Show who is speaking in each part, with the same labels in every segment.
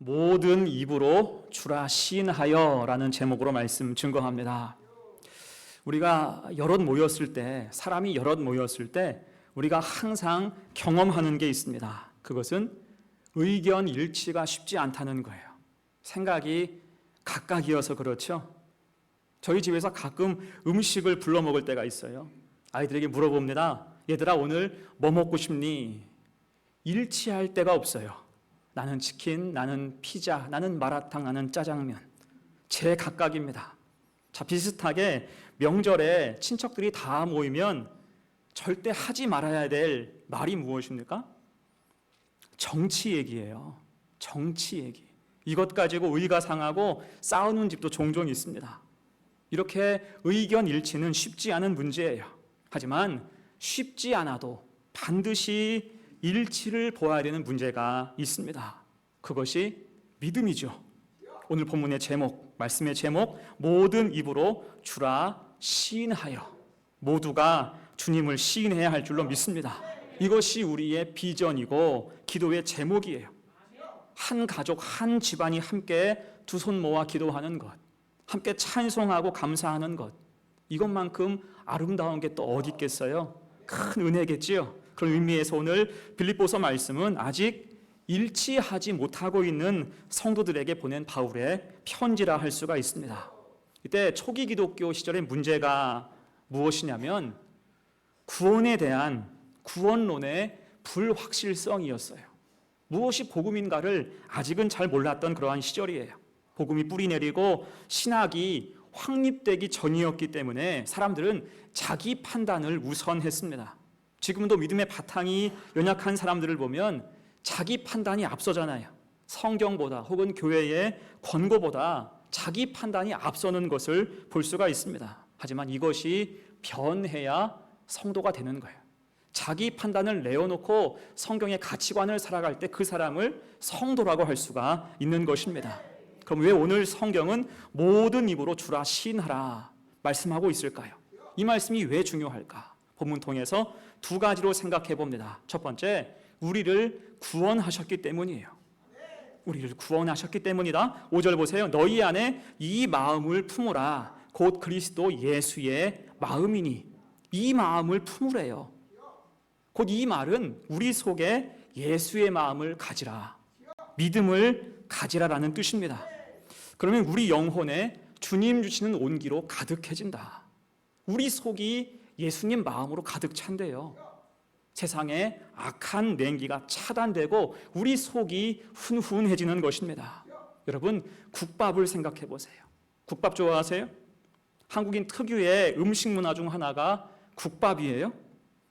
Speaker 1: 모든 입으로 주라 시인하여 라는 제목으로 말씀 증거합니다. 우리가 여럿 모였을 때, 사람이 여럿 모였을 때 우리가 항상 경험하는 게 있습니다. 그것은 의견 일치가 쉽지 않다는 거예요. 생각이 각각이어서 그렇죠. 저희 집에서 가끔 음식을 불러 먹을 때가 있어요. 아이들에게 물어봅니다. 얘들아, 오늘 뭐 먹고 싶니? 일치할 때가 없어요. 나는 치킨, 나는 피자, 나는 마라탕, 나는 짜장면. 제 각각입니다. 자, 비슷하게 명절에 친척들이 다 모이면 절대 하지 말아야 될 말이 무엇입니까? 정치 얘기예요. 정치 얘기. 이것 가지고 의가 상하고 싸우는 집도 종종 있습니다. 이렇게 의견 일치는 쉽지 않은 문제예요. 하지만 쉽지 않아도 반드시 일치를 보아야 되는 문제가 있습니다. 그것이 믿음이죠. 오늘 본문의 제목, 말씀의 제목, 모든 입으로 주라 시인하여. 모두가 주님을 시인해야 할 줄로 믿습니다. 이것이 우리의 비전이고 기도의 제목이에요. 한 가족, 한 집안이 함께 두 손 모아 기도하는 것, 함께 찬송하고 감사하는 것, 이것만큼 아름다운 게 또 어디 있겠어요? 큰 은혜겠지요. 그런 의미에서 오늘 빌립보서 말씀은 아직 일치하지 못하고 있는 성도들에게 보낸 바울의 편지라 할 수가 있습니다. 이때 초기 기독교 시절의 문제가 무엇이냐면 구원에 대한 구원론의 불확실성이었어요. 무엇이 복음인가를 아직은 잘 몰랐던 그러한 시절이에요. 복음이 뿌리 내리고 신학이 확립되기 전이었기 때문에 사람들은 자기 판단을 우선했습니다. 지금도 믿음의 바탕이 연약한 사람들을 보면 자기 판단이 앞서잖아요. 성경보다 혹은 교회의 권고보다 자기 판단이 앞서는 것을 볼 수가 있습니다. 하지만 이것이 변해야 성도가 되는 거예요. 자기 판단을 내어놓고 성경의 가치관을 살아갈 때 그 사람을 성도라고 할 수가 있는 것입니다. 그럼 왜 오늘 성경은 모든 입으로 주라 시인하라 말씀하고 있을까요? 이 말씀이 왜 중요할까? 본문 통해서 두 가지로 생각해 봅니다. 첫 번째, 우리를 구원하셨기 때문이에요. 우리를 구원하셨기 때문이다. 5절 보세요. 너희 안에 이 마음을 품으라. 곧 그리스도 예수의 마음이니. 이 마음을 품으래요. 곧 이 말은 우리 속에 예수의 마음을 가지라, 믿음을 가지라라는 뜻입니다. 그러면 우리 영혼에 주님 주시는 온기로 가득해진다. 우리 속이 예수님 마음으로 가득 찬대요. 세상에 악한 냉기가 차단되고 우리 속이 훈훈해지는 것입니다. 여러분, 국밥을 생각해 보세요. 국밥 좋아하세요? 한국인 특유의 음식 문화 중 하나가 국밥이에요.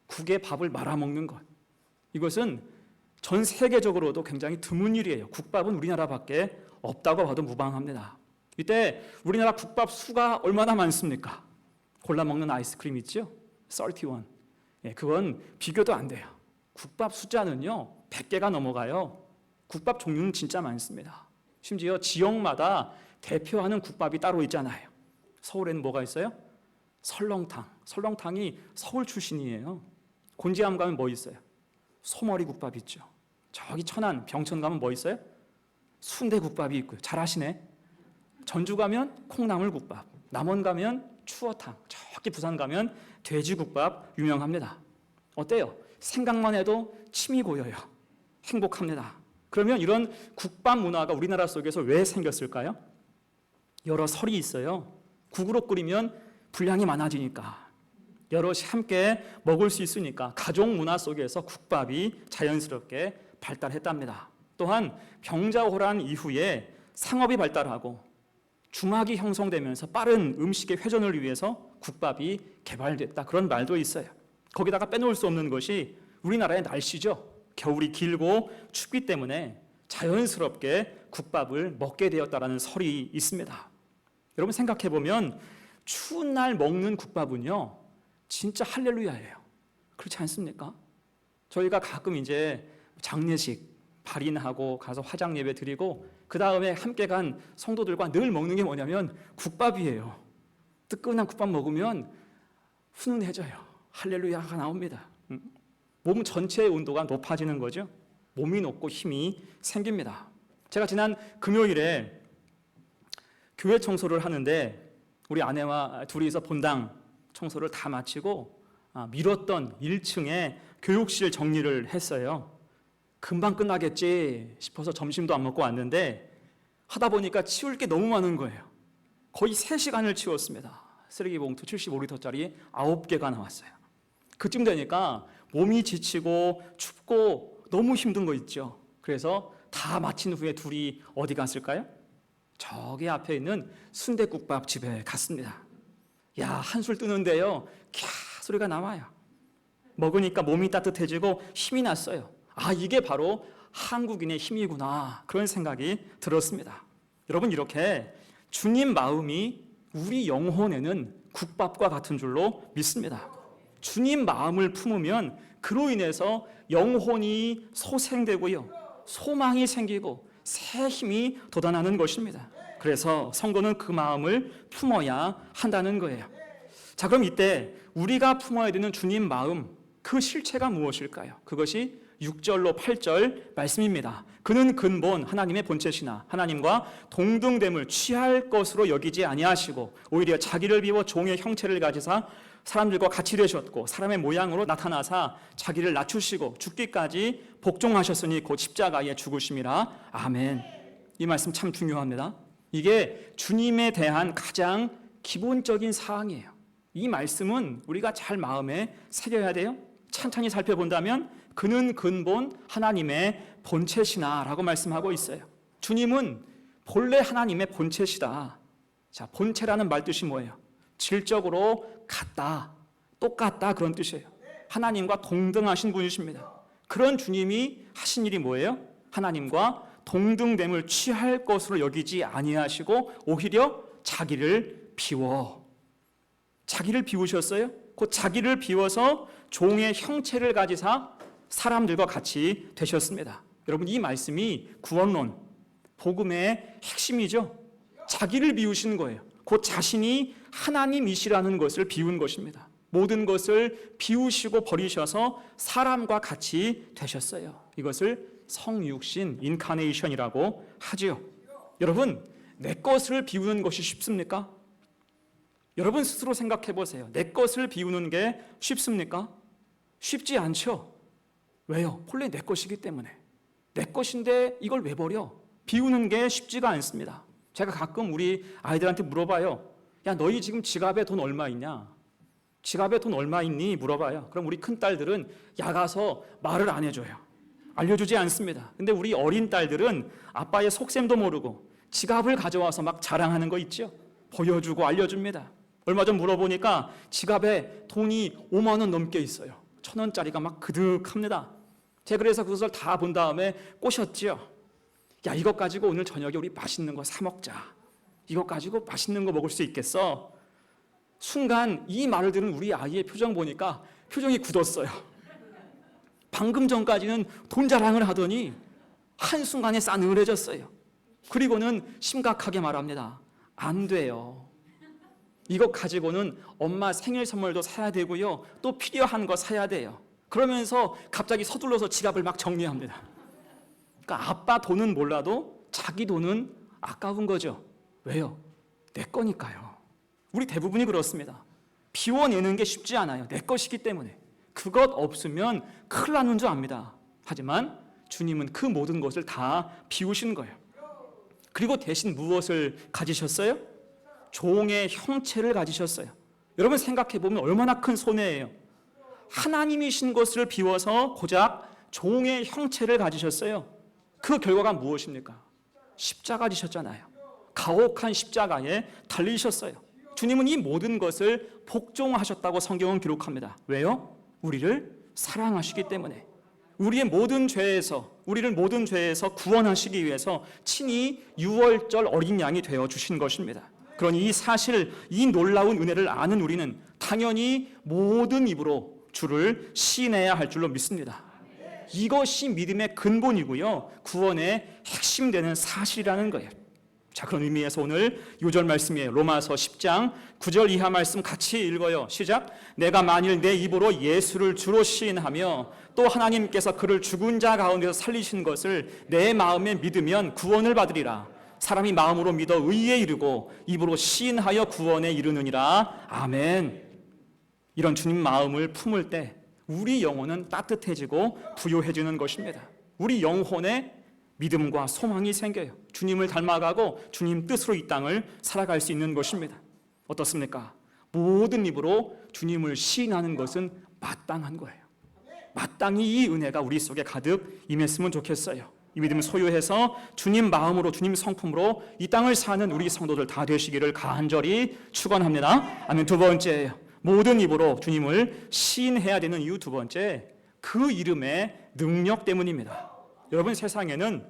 Speaker 1: 국에 밥을 말아 먹는 것. 이것은 전 세계적으로도 굉장히 드문 일이에요. 국밥은 우리나라밖에 없다고 봐도 무방합니다. 이때 우리나라 국밥 수가 얼마나 많습니까? 골라 먹는 아이스크림 있죠? 31. 그건 비교도 안 돼요. 국밥 숫자는요 100개가 넘어가요. 국밥 종류는 진짜 많습니다. 심지어 지역마다 대표하는 국밥이 따로 있잖아요. 서울에는 뭐가 있어요? 설렁탕. 설렁탕이 서울 출신이에요. 곤지암 가면 뭐 있어요? 소머리 국밥 있죠. 저기 천안, 병천 가면 뭐 있어요? 순대국밥이 있고요. 잘 아시네. 전주 가면 콩나물 국밥, 남원 가면 추어탕, 저기 부산 가면 돼지국밥 유명합니다. 어때요? 생각만 해도 침이 고여요. 행복합니다. 그러면 이런 국밥 문화가 우리나라 속에서 왜 생겼을까요? 여러 설이 있어요. 국으로 끓이면 분량이 많아지니까, 여럿이 함께 먹을 수 있으니까 가족 문화 속에서 국밥이 자연스럽게 발달했답니다. 또한 병자호란 이후에 상업이 발달하고 중화기 형성되면서 빠른 음식의 회전을 위해서 국밥이 개발됐다, 그런 말도 있어요. 거기다가 빼놓을 수 없는 것이 우리나라의 날씨죠. 겨울이 길고 춥기 때문에 자연스럽게 국밥을 먹게 되었다라는 설이 있습니다. 여러분 생각해 보면 추운 날 먹는 국밥은요 진짜 할렐루야예요. 그렇지 않습니까? 저희가 가끔 이제 장례식 발인하고 가서 화장 예배 드리고 그 다음에 함께 간 성도들과 늘 먹는 게 뭐냐면 국밥이에요. 뜨끈한 국밥 먹으면 훈훈해져요. 할렐루야가 나옵니다. 몸 전체의 온도가 높아지는 거죠. 몸이 높고 힘이 생깁니다. 제가 지난 금요일에 교회 청소를 하는데 우리 아내와 둘이서 본당 청소를 다 마치고 미뤘던 1층에 교육실 정리를 했어요. 금방 끝나겠지 싶어서 점심도 안 먹고 왔는데 하다 보니까 치울 게 너무 많은 거예요. 거의 3시간을 치웠습니다. 쓰레기 봉투 75리터짜리 9개가 나왔어요. 그쯤 되니까 몸이 지치고 춥고 너무 힘든 거 있죠. 그래서 다 마친 후에 둘이 어디 갔을까요? 저기 앞에 있는 순댓국밥 집에 갔습니다. 야, 한술 뜨는데요, 캬 소리가 나와요. 먹으니까 몸이 따뜻해지고 힘이 났어요. 이게 바로 한국인의 힘이구나, 그런 생각이 들었습니다. 여러분, 이렇게 주님 마음이 우리 영혼에는 국밥과 같은 줄로 믿습니다. 주님 마음을 품으면 그로 인해서 영혼이 소생되고요, 소망이 생기고 새 힘이 돋아나는 것입니다. 그래서 성도는 그 마음을 품어야 한다는 거예요. 자, 그럼 이때 우리가 품어야 되는 주님 마음, 그 실체가 무엇일까요? 그것이 6절로 8절 말씀입니다. 그는 근본 하나님의 본체시나 하나님과 동등됨을 취할 것으로 여기지 아니하시고 오히려 자기를 비워 종의 형체를 가지사 사람들과 같이 되셨고 사람의 모양으로 나타나사 자기를 낮추시고 죽기까지 복종하셨으니 곧 십자가에 죽으심이라. 아멘. 이 말씀 참 중요합니다. 이게 주님에 대한 가장 기본적인 사항이에요. 이 말씀은 우리가 잘 마음에 새겨야 돼요. 찬찬히 살펴본다면 그는 근본 하나님의 본체시나 라고 말씀하고 있어요. 주님은 본래 하나님의 본체시다. 자, 본체라는 말 뜻이 뭐예요? 질적으로 같다, 똑같다, 그런 뜻이에요. 하나님과 동등하신 분이십니다. 그런 주님이 하신 일이 뭐예요? 하나님과 동등됨을 취할 것으로 여기지 아니하시고 오히려 자기를 비워. 자기를 비우셨어요? 곧 자기를 비워서 종의 형체를 가지사 사람들과 같이 되셨습니다. 여러분, 이 말씀이 구원론, 복음의 핵심이죠. 자기를 비우신 거예요. 곧 자신이 하나님이시라는 것을 비운 것입니다. 모든 것을 비우시고 버리셔서 사람과 같이 되셨어요. 이것을 성육신, 인카네이션이라고 하지요. 여러분, 내 것을 비우는 것이 쉽습니까? 여러분 스스로 생각해 보세요. 내 것을 비우는 게 쉽습니까? 쉽지 않죠. 왜요? 본래 내 것이기 때문에. 내 것인데 이걸 왜 버려? 비우는 게 쉽지가 않습니다. 제가 가끔 우리 아이들한테 물어봐요. 야, 너희 지금 지갑에 돈 얼마 있냐? 지갑에 돈 얼마 있니? 물어봐요. 그럼 우리 큰딸들은 야가서 말을 안 해줘요. 알려주지 않습니다. 근데 우리 어린 딸들은 아빠의 속셈도 모르고 지갑을 가져와서 막 자랑하는 거 있죠? 보여주고 알려줍니다. 얼마 전 물어보니까 지갑에 돈이 5만 원 넘게 있어요. 1,000원짜리가 막 그득합니다. 제가 그래서 그것을 다 본 다음에 꼬셨지요. 야, 이것 가지고 오늘 저녁에 우리 맛있는 거 사 먹자. 이것 가지고 맛있는 거 먹을 수 있겠어? 순간 이 말을 들은 우리 아이의 표정 보니까 표정이 굳었어요. 방금 전까지는 돈 자랑을 하더니 한순간에 싸늘해졌어요. 그리고는 심각하게 말합니다. 안 돼요. 이것 가지고는 엄마 생일 선물도 사야 되고요, 또 필요한 거 사야 돼요. 그러면서 갑자기 서둘러서 지갑을 막 정리합니다. 그러니까 아빠 돈은 몰라도 자기 돈은 아까운 거죠. 왜요? 내 거니까요. 우리 대부분이 그렇습니다. 비워내는 게 쉽지 않아요. 내 것이기 때문에. 그것 없으면 큰일 나는 줄 압니다. 하지만 주님은 그 모든 것을 다 비우신 거예요. 그리고 대신 무엇을 가지셨어요? 종의 형체를 가지셨어요. 여러분 생각해 보면 얼마나 큰 손해예요. 하나님이신 것을 비워서 고작 종의 형체를 가지셨어요. 그 결과가 무엇입니까? 십자가 지셨잖아요. 가혹한 십자가에 달리셨어요. 주님은 이 모든 것을 복종하셨다고 성경은 기록합니다. 왜요? 우리를 사랑하시기 때문에. 우리의 모든 죄에서, 우리를 모든 죄에서 구원하시기 위해서 친히 유월절 어린 양이 되어 주신 것입니다. 그러니 이 사실, 이 놀라운 은혜를 아는 우리는 당연히 모든 입으로 주를 시인해야 할 줄로 믿습니다. 이것이 믿음의 근본이고요, 구원의 핵심 되는 사실이라는 거예요. 자, 그런 의미에서 오늘 요절 말씀이에요. 로마서 10장 9절 이하 말씀 같이 읽어요. 시작. 내가 만일 내 입으로 예수를 주로 시인하며 또 하나님께서 그를 죽은 자 가운데서 살리신 것을 내 마음에 믿으면 구원을 받으리라. 사람이 마음으로 믿어 의에 이르고 입으로 시인하여 구원에 이르느니라. 아멘. 이런 주님 마음을 품을 때 우리 영혼은 따뜻해지고 부요해지는 것입니다. 우리 영혼에 믿음과 소망이 생겨요. 주님을 닮아가고 주님 뜻으로 이 땅을 살아갈 수 있는 것입니다. 어떻습니까? 모든 입으로 주님을 시인하는 것은 마땅한 거예요. 마땅히 이 은혜가 우리 속에 가득 임했으면 좋겠어요. 이 믿음을 소유해서 주님 마음으로 주님 성품으로 이 땅을 사는 우리 성도들 다 되시기를 간절히 축원합니다. 아멘. 두 번째예요. 모든 입으로 주님을 시인해야 되는 이유 두 번째, 그 이름의 능력 때문입니다. 여러분, 세상에는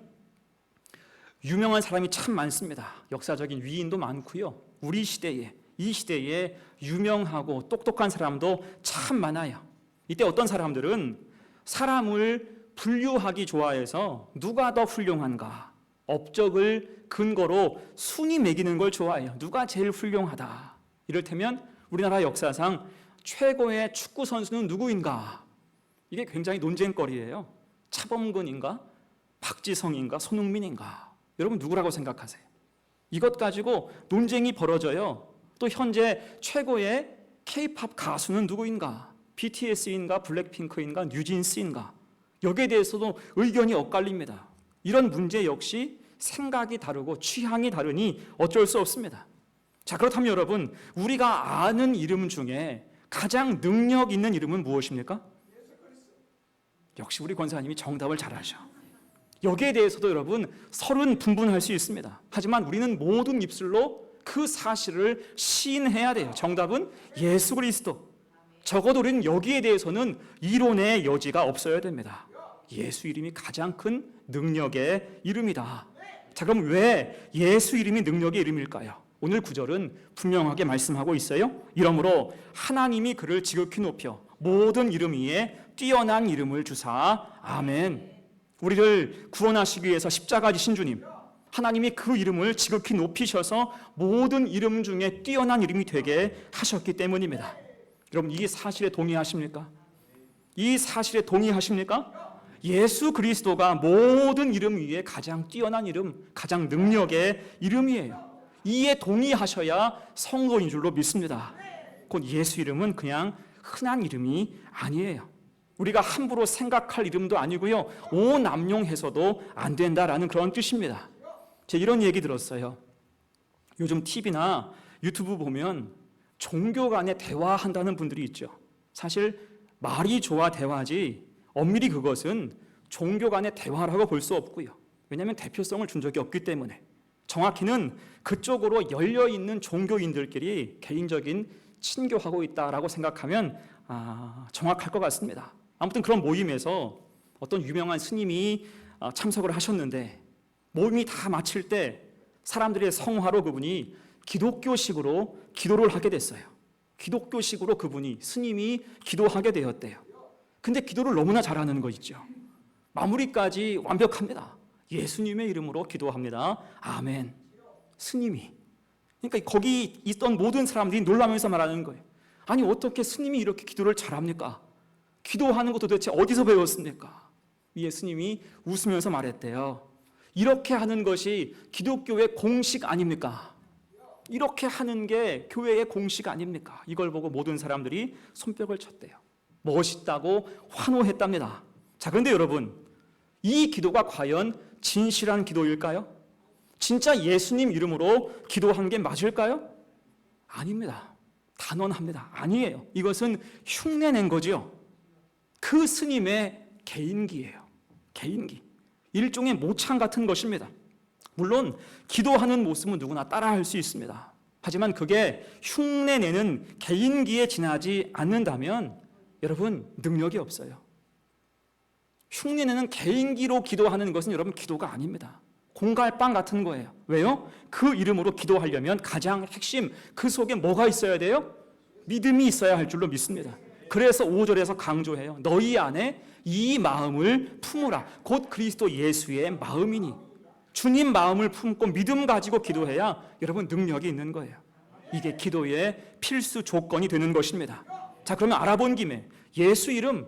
Speaker 1: 유명한 사람이 참 많습니다. 역사적인 위인도 많고요. 우리 시대에, 이 시대에 유명하고 똑똑한 사람도 참 많아요. 이때 어떤 사람들은 사람을 분류하기 좋아해서 누가 더 훌륭한가, 업적을 근거로 순위 매기는 걸 좋아해요. 누가 제일 훌륭하다. 이를테면 우리나라 역사상 최고의 축구 선수는 누구인가? 이게 굉장히 논쟁거리예요. 차범근인가? 박지성인가? 손흥민인가? 여러분 누구라고 생각하세요? 이것 가지고 논쟁이 벌어져요. 또 현재 최고의 K-팝 가수는 누구인가? BTS인가? 블랙핑크인가? 뉴진스인가? 여기에 대해서도 의견이 엇갈립니다. 이런 문제 역시 생각이 다르고 취향이 다르니 어쩔 수 없습니다. 자, 그렇다면 여러분, 우리가 아는 이름 중에 가장 능력 있는 이름은 무엇입니까? 역시 우리 권사님이 정답을 잘 아셔. 여기에 대해서도 여러분 서른 분분할 수 있습니다. 하지만 우리는 모든 입술로 그 사실을 시인해야 돼요. 정답은 예수 그리스도. 적어도 우리는 여기에 대해서는 이론의 여지가 없어야 됩니다. 예수 이름이 가장 큰 능력의 이름이다. 자, 그럼 왜 예수 이름이 능력의 이름일까요? 오늘 구절은 분명하게 말씀하고 있어요. 이러므로 하나님이 그를 지극히 높여 모든 이름 위에 뛰어난 이름을 주사. 아멘. 우리를 구원하시기 위해서 십자가 지신 주님, 하나님이 그 이름을 지극히 높이셔서 모든 이름 중에 뛰어난 이름이 되게 하셨기 때문입니다. 여러분, 이 사실에 동의하십니까? 이 사실에 동의하십니까? 예수 그리스도가 모든 이름 위에 가장 뛰어난 이름, 가장 능력의 이름이에요. 이에 동의하셔야 성도인 줄로 믿습니다. 곧 예수 이름은 그냥 흔한 이름이 아니에요. 우리가 함부로 생각할 이름도 아니고요, 오남용해서도 안 된다라는 그런 뜻입니다. 제가 이런 얘기 들었어요. 요즘 TV나 유튜브 보면 종교 간에 대화한다는 분들이 있죠. 사실 말이 좋아 대화지 엄밀히 그것은 종교 간의 대화라고 볼 수 없고요. 왜냐하면 대표성을 준 적이 없기 때문에. 정확히는 그쪽으로 열려있는 종교인들끼리 개인적인 친교하고 있다라고 생각하면 정확할 것 같습니다. 아무튼 그런 모임에서 어떤 유명한 스님이 참석을 하셨는데, 모임이 다 마칠 때 사람들의 성화로 그분이 기독교식으로 기도를 하게 됐어요. 기독교식으로 그분이, 스님이 기도하게 되었대요. 근데 기도를 너무나 잘하는 거 있죠. 마무리까지 완벽합니다. 예수님의 이름으로 기도합니다. 아멘. 스님이. 그러니까 거기 있던 모든 사람들이 놀라면서 말하는 거예요. 아니, 어떻게 스님이 이렇게 기도를 잘합니까? 기도하는 거 도대체 어디서 배웠습니까? 예수님이 웃으면서 말했대요. 이렇게 하는 것이 기독교의 공식 아닙니까? 이렇게 하는 게 교회의 공식 아닙니까? 이걸 보고 모든 사람들이 손뼉을 쳤대요. 멋있다고 환호했답니다. 자, 그런데 여러분, 이 기도가 과연 진실한 기도일까요? 진짜 예수님 이름으로 기도한 게 맞을까요? 아닙니다. 단언합니다. 아니에요. 이것은 흉내낸 거죠. 그 스님의 개인기예요. 개인기. 일종의 모창 같은 것입니다. 물론 기도하는 모습은 누구나 따라할 수 있습니다. 하지만 그게 흉내내는 개인기에 지나지 않는다면 여러분, 능력이 없어요. 흉내내는 개인기로 기도하는 것은 여러분 기도가 아닙니다. 공갈빵 같은 거예요. 왜요? 그 이름으로 기도하려면 가장 핵심, 그 속에 뭐가 있어야 돼요? 믿음이 있어야 할 줄로 믿습니다. 그래서 5절에서 강조해요. 너희 안에 이 마음을 품으라. 곧 그리스도 예수의 마음이니. 주님 마음을 품고 믿음 가지고 기도해야 여러분 능력이 있는 거예요. 이게 기도의 필수 조건이 되는 것입니다. 자, 그러면 알아본 김에 예수 이름,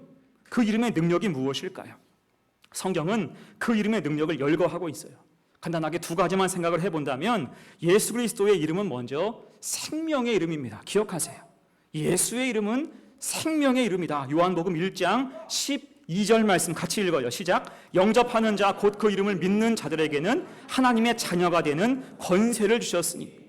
Speaker 1: 그 이름의 능력이 무엇일까요? 성경은 그 이름의 능력을 열거하고 있어요. 간단하게 두 가지만 생각을 해본다면 예수 그리스도의 이름은 먼저 생명의 이름입니다. 기억하세요. 예수의 이름은 생명의 이름이다. 요한복음 1장 12절 말씀 같이 읽어요. 시작. 영접하는 자 곧 그 이름을 믿는 자들에게는 하나님의 자녀가 되는 권세를 주셨으니.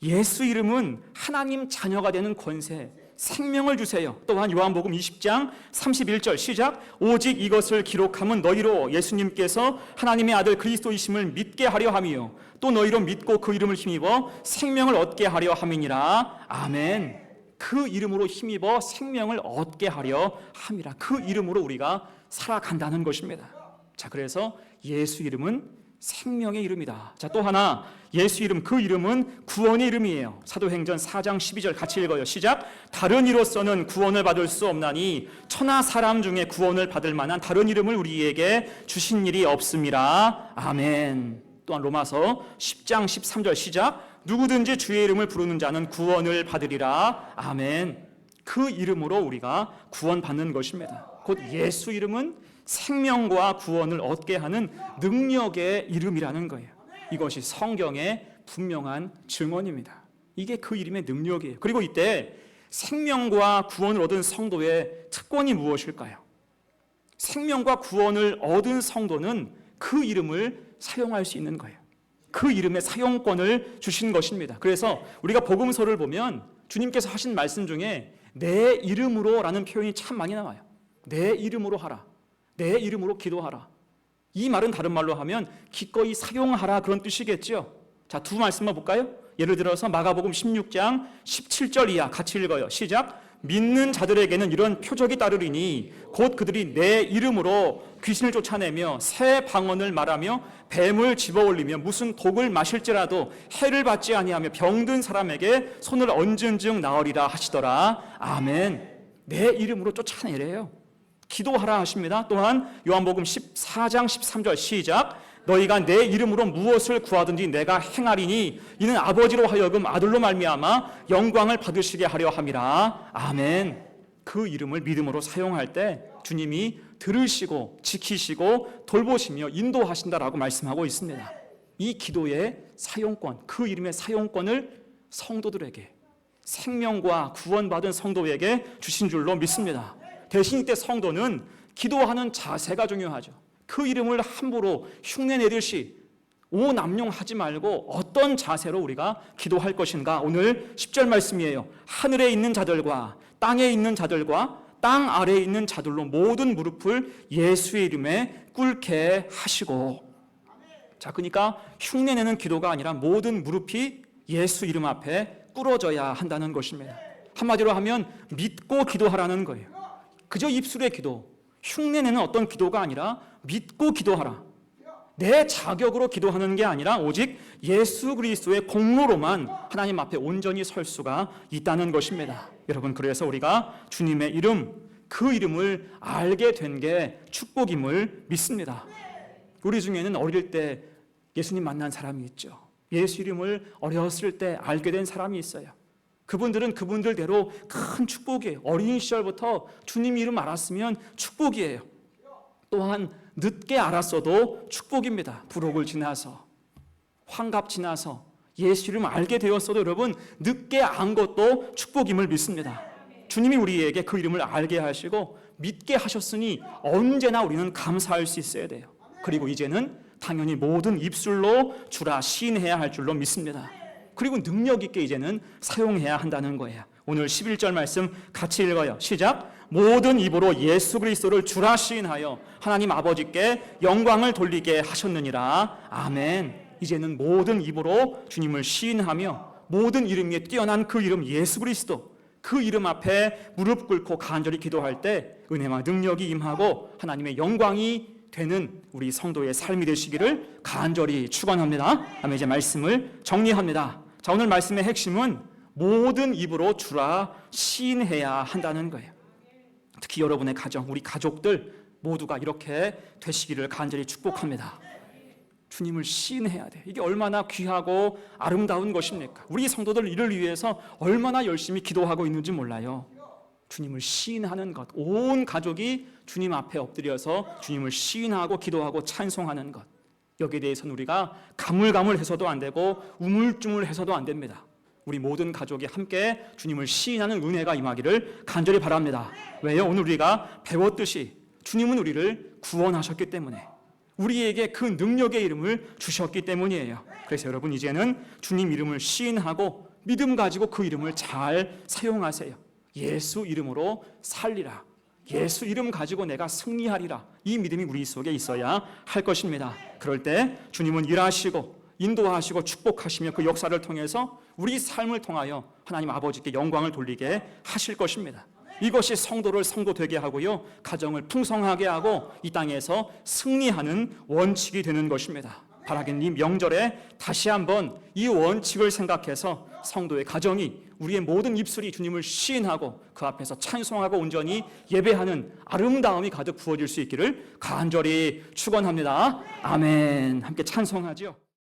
Speaker 1: 예수 이름은 하나님 자녀가 되는 권세, 생명을 주세요. 또한 요한복음 20장 31절 시작. 오직 이것을 기록함은 너희로 예수님께서 하나님의 아들 그리스도이심을 믿게 하려 함이요 또 너희로 믿고 그 이름을 힘입어 생명을 얻게 하려 함이니라. 아멘. 그 이름으로 힘입어 생명을 얻게 하려 함이라. 그 이름으로 우리가 살아간다는 것입니다. 자, 그래서 예수 이름은 생명의 이름이다. 자, 또 하나 예수 이름, 그 이름은 구원의 이름이에요. 사도행전 4장 12절 같이 읽어요. 시작. 다른 이로서는 구원을 받을 수 없나니 천하 사람 중에 구원을 받을 만한 다른 이름을 우리에게 주신 일이 없음이라. 아멘. 또한 로마서 10장 13절 시작. 누구든지 주의 이름을 부르는 자는 구원을 받으리라. 아멘. 그 이름으로 우리가 구원받는 것입니다. 곧 예수 이름은 생명과 구원을 얻게 하는 능력의 이름이라는 거예요. 이것이 성경의 분명한 증언입니다. 이게 그 이름의 능력이에요. 그리고 이때 생명과 구원을 얻은 성도의 특권이 무엇일까요? 생명과 구원을 얻은 성도는 그 이름을 사용할 수 있는 거예요. 그 이름의 사용권을 주신 것입니다. 그래서 우리가 복음서를 보면 주님께서 하신 말씀 중에 내 이름으로 라는 표현이 참 많이 나와요. 내 이름으로 하라. 내 이름으로 기도하라. 이 말은 다른 말로 하면 기꺼이 사용하라 그런 뜻이겠죠. 자, 두 말씀만 볼까요? 예를 들어서 마가복음 16장 17절 이하 같이 읽어요. 시작. 믿는 자들에게는 이런 표적이 따르리니 곧 그들이 내 이름으로 귀신을 쫓아내며 새 방언을 말하며 뱀을 집어올리며 무슨 독을 마실지라도 해를 받지 아니하며 병든 사람에게 손을 얹은 즉 나으리라 하시더라. 아멘. 내 이름으로 쫓아내래요. 기도하라 하십니다. 또한 요한복음 14장 13절 시작. 너희가 내 이름으로 무엇을 구하든지 내가 행하리니 이는 아버지로 하여금 아들로 말미암아 영광을 받으시게 하려 함이라. 아멘. 그 이름을 믿음으로 사용할 때 주님이 들으시고 지키시고 돌보시며 인도하신다라고 말씀하고 있습니다. 이 기도의 사용권, 그 이름의 사용권을 성도들에게, 생명과 구원받은 성도에게 주신 줄로 믿습니다. 대신 이때 성도는 기도하는 자세가 중요하죠. 그 이름을 함부로 흉내내듯이 오남용하지 말고 어떤 자세로 우리가 기도할 것인가. 오늘 10절 말씀이에요. 하늘에 있는 자들과 땅에 있는 자들과 땅 아래에 있는 자들로 모든 무릎을 예수의 이름에 꿇게 하시고. 자, 그러니까 흉내내는 기도가 아니라 모든 무릎이 예수 이름 앞에 꿇어져야 한다는 것입니다. 한마디로 하면 믿고 기도하라는 거예요. 그저 입술의 기도, 흉내내는 어떤 기도가 아니라 믿고 기도하라. 내 자격으로 기도하는 게 아니라 오직 예수 그리스도의 공로로만 하나님 앞에 온전히 설 수가 있다는 것입니다. 여러분, 그래서 우리가 주님의 이름, 그 이름을 알게 된 게 축복임을 믿습니다. 우리 중에는 어릴 때 예수님 만난 사람이 있죠. 예수 이름을 어렸을 때 알게 된 사람이 있어요. 그분들은 그분들대로 큰 축복이에요. 어린 시절부터 주님 이름 알았으면 축복이에요. 또한 늦게 알았어도 축복입니다. 부록을 지나서, 환갑 지나서 예수 이름 알게 되었어도 여러분 늦게 안 것도 축복임을 믿습니다. 주님이 우리에게 그 이름을 알게 하시고 믿게 하셨으니 언제나 우리는 감사할 수 있어야 돼요. 그리고 이제는 당연히 모든 입술로 주라 시인해야 할 줄로 믿습니다. 그리고 능력 있게 이제는 사용해야 한다는 거예요. 오늘 11절 말씀 같이 읽어요. 시작. 모든 입으로 예수 그리스도를 주라 시인하여 하나님 아버지께 영광을 돌리게 하셨느니라. 아멘. 이제는 모든 입으로 주님을 시인하며 모든 이름 위에 뛰어난 그 이름 예수 그리스도, 그 이름 앞에 무릎 꿇고 간절히 기도할 때 은혜와 능력이 임하고 하나님의 영광이 되는 우리 성도의 삶이 되시기를 간절히 축원합니다. 아멘. 이제 말씀을 정리합니다. 자, 오늘 말씀의 핵심은 모든 입으로 주라 시인해야 한다는 거예요. 특히 여러분의 가정, 우리 가족들 모두가 이렇게 되시기를 간절히 축복합니다. 주님을 시인해야 돼. 이게 얼마나 귀하고 아름다운 것입니까? 우리 성도들 이를 위해서 얼마나 열심히 기도하고 있는지 몰라요. 주님을 시인하는 것, 온 가족이 주님 앞에 엎드려서 주님을 시인하고 기도하고 찬송하는 것, 여기에 대해서는 우리가 가물가물해서도 안 되고 우물쭈물해서도 안 됩니다. 우리 모든 가족이 함께 주님을 시인하는 은혜가 임하기를 간절히 바랍니다. 왜요? 오늘 우리가 배웠듯이 주님은 우리를 구원하셨기 때문에, 우리에게 그 능력의 이름을 주셨기 때문이에요. 그래서 여러분 이제는 주님 이름을 시인하고 믿음 가지고 그 이름을 잘 사용하세요. 예수 이름으로 살리라. 예수 이름 가지고 내가 승리하리라. 이 믿음이 우리 속에 있어야 할 것입니다. 그럴 때 주님은 일하시고 인도하시고 축복하시며 그 역사를 통해서 우리 삶을 통하여 하나님 아버지께 영광을 돌리게 하실 것입니다. 이것이 성도를 성도 되게 하고요, 가정을 풍성하게 하고 이 땅에서 승리하는 원칙이 되는 것입니다. 바라긴 이 명절에 다시 한번 이 원칙을 생각해서 성도의 가정이, 우리의 모든 입술이 주님을 시인하고 그 앞에서 찬송하고 온전히 예배하는 아름다움이 가득 부어질 수 있기를 간절히 축원합니다. 아멘. 함께 찬송하죠.